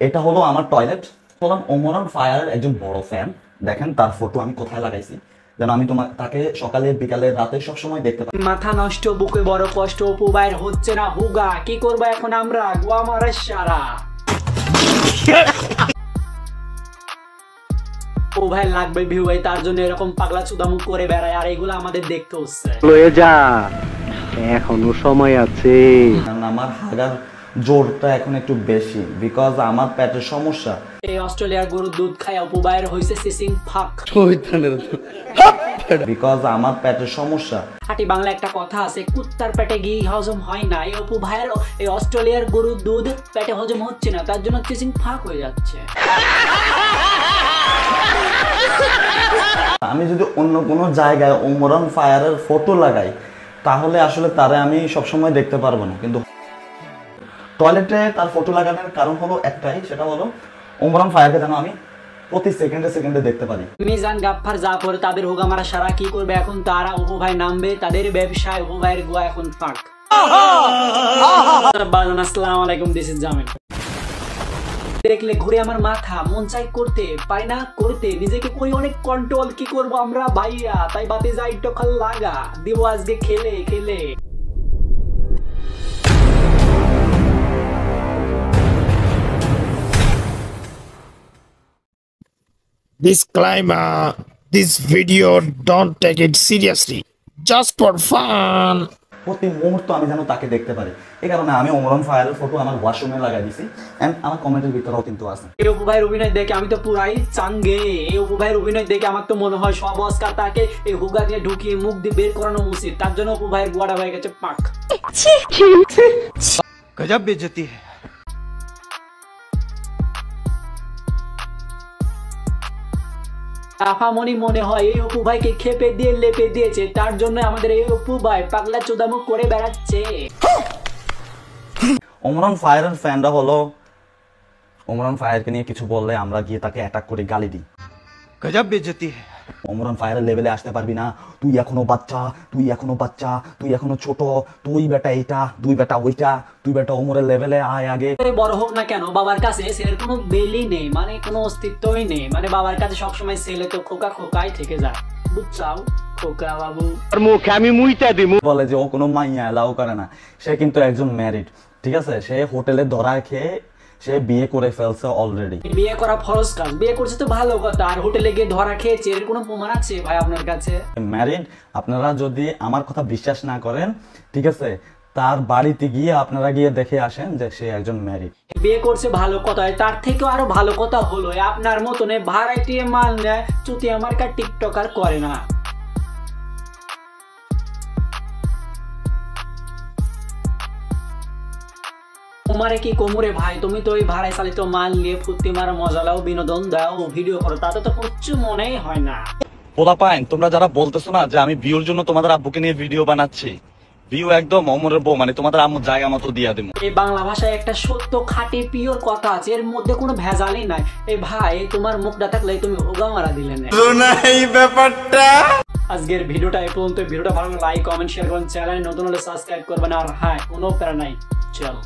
এটা হলো আমার টয়লেট। বললাম ওমর অন ফায়ারের একজন বড় ফ্যান। দেখেন তার ফটো আমি কোথায় লাগাইছি, যেন আমি তাকে সকালে বিকালে রাতে সবসময় দেখতে পাই। মাথা নষ্ট, বুকে বড় কষ্ট, অপু ভাইয়ের হচ্ছে না হুগা, কি করবো এখন আমরা, গোয়া মারা সারা। ও ভাই লাগবে ভিউ ভাই, তার জন্য এরকম পাগলা চুদামুখ করে বেড়ায়, আর এগুলো আমাদের দেখতে হচ্ছে। লয়ে যা, এখনো সময় আছে। কারণ আমার হাগার জোরটা এখন একটু বেশি, বিকজ আমার পেটের সমস্যা। এই অস্ট্রেলিয়ার গরুর দুধ খায় অপু ভাইয়ের হয়েছে সিসিং ফাক, বিকজ আমার পেটের সমস্যা। খাঁটি বাংলা একটা কথা আছে, কুত্তার পেটে ঘি হজম হয় না। এই অপু ভাইয়ের এই অস্ট্রেলিয়ার গরুর দুধ পেটে হজম হচ্ছে না, তার জন্য সিসিং ফাক হয়ে যাচ্ছে। আমি যদি অন্য কোনো জায়গায় ওমর অন ফায়ারের ফটো লাগাই তাহলে আসলে তারে আমি সবসময় দেখতে পারবো না, কিন্তু টয়লেটে তার ফটো লাগানোর কারণ হলো একটাই, সেটা হলো ওমর অন ফায়ারকে যেন আমি প্রতি সেকেন্ডে সেকেন্ডে দেখতে পারি। মিজান গাফফার যা পরে তাদের হোগা মারা সারা, কি করবে এখন তারা, অপু ভাই নামবে তাদের ব্যবসায়, অপু ভাইয়ের গোয়া এখন ফাঁক। আসসালামু আলাইকুম, দিস ইজ জামিল। দেখলে ঘুরে আমার মাথা, মন চাই করতে পারি না করতে, নিজেকে করি অনেক কন্ট্রোল, কি করব আমরা ভাইয়া, তাই বাতে যাই টকাল লাগা দিব আজকে খেলে খেলে। Disclaimer: this video don't take it seriously, just for fun. প্রতি মুহূর্ত আমি যেন তাকে দেখতে পারি, এই কারণে আমি ওমর অন ফায়ারের ফটো আমার ওয়াশরুমে লাগাই দিছি, এন্ড আমার কমেন্টের ভিতরেও কিন্তু আছে। এই অপু ভাইয়ের অভিনয় দেখে আমি তো পুরাই চাঙ্গে। এই অপু ভাইয়ের অভিনয় দেখে আমার তো মনে হয় সব অস্কার তাকে এই হুগা দিয়ে ঢুকিয়ে মুখ দিয়ে বের করানো উচিত, তার জন্য অপু ভাইয়ের গোয়াটা হয়ে গেছে পাক। गजब बेइज्जती है। আফামনি মনে হয় এই অপু ভাইকে খেপে দিয়ে লেপে দিয়েছে, তার জন্য আমাদের এই অপু ভাই পাগলা চোদামুখ করে বেড়াচ্ছে। ওমর অন ফায়ারের ফ্যানরা হলো ওমর অন ফায়ারকে নিয়ে কিছু বললে আমরা গিয়ে তাকে অ্যাটাক করে গালি দিই। गजब बेइज्जती है। ওমর অন ফায়ারের লেভেলে আসতে পারবি না, তুই এখনো বাচ্চা, তুই এখনো বাচ্চা, তুই এখনো ছোট, তুই বেটা এইটা, তুই বেটা ওইটা, তুই বেটা ওমরের লেভেলে আয় আগে। বড় হোক না কেন বাবার কাছে ছেলের কোনো বেলি নেই, মানে কোনো অস্তিত্বই নেই, মানে বাবার কাছে সবসময় ছেলে তো খোকা খোকাই থেকে যায়, বুঝছাও খোকা বাবু। মুখে আমি মুইতা দিমু। বলে যে ও কোনো মাইয়া এলাও করে না, সে কিন্তু একজন ম্যারিড, ঠিক আছে, সে হোটেলে ধরা খেয়ে সে বিয়ে করে ফেলছে অলরেডি। বিয়ে করা ফরজ কাজ, বিয়ে করছে তো ভালো কথা, আর হোটেলে গিয়ে ধরা খেয়েছে এর কোনো প্রমাণ আছে ভাই আপনার কাছে? ম্যারিড, আপনারা যদি আমার কথা বিশ্বাস না করেন, ঠিক আছে, তার বাড়িতে গিয়ে আপনারা গিয়ে দেখে আসেন যে সে একজন ম্যারিড। বিয়ে করছে ভালো কথা, তার থেকেও আরো ভালো কথা হলো আপনার মতনে ভাড়াইটি মাল নেয় চুতি আমার কার টিকটকার করে না। তোমারে কি কোমরে ভাই, তুমি তো ওই ভাড়াই চালিত মাল নিয়ে ফুর্তি মারা মজা লাও, বিনোদন দাও, ভিডিও করো, তাতে তো কিচ্ছু মনেই হয় না। পোলা পাইন, তোমরা যারা বলতেছো না যে আমি ভিউর জন্য তোমাদের আব্বুকে নিয়ে ভিডিও বানাচ্ছি, ভিউ একদম ওমরের বউ, মানে তোমাদের আম্মু জায়গা মতো দিয়া দেবো। এই বাংলা ভাষায় একটা সত্য খাঁটি পিওর কথা আছে, এর মধ্যে কোনো ভেজালই নাই। এই ভাই তোমার মুখটা থাকলে তুমি হোগা মারা দিলে না এই ব্যাপারটা। আজকের ভিডিওটা এই পর্যন্ত। ভিডিওটা ভালো লাগলে লাইক কমেন্ট শেয়ার করুন, চ্যানেল নতুন হলে সাবস্ক্রাইব করবেন, আর হ্যাঁ কোনো প্যারা নাই, চলো।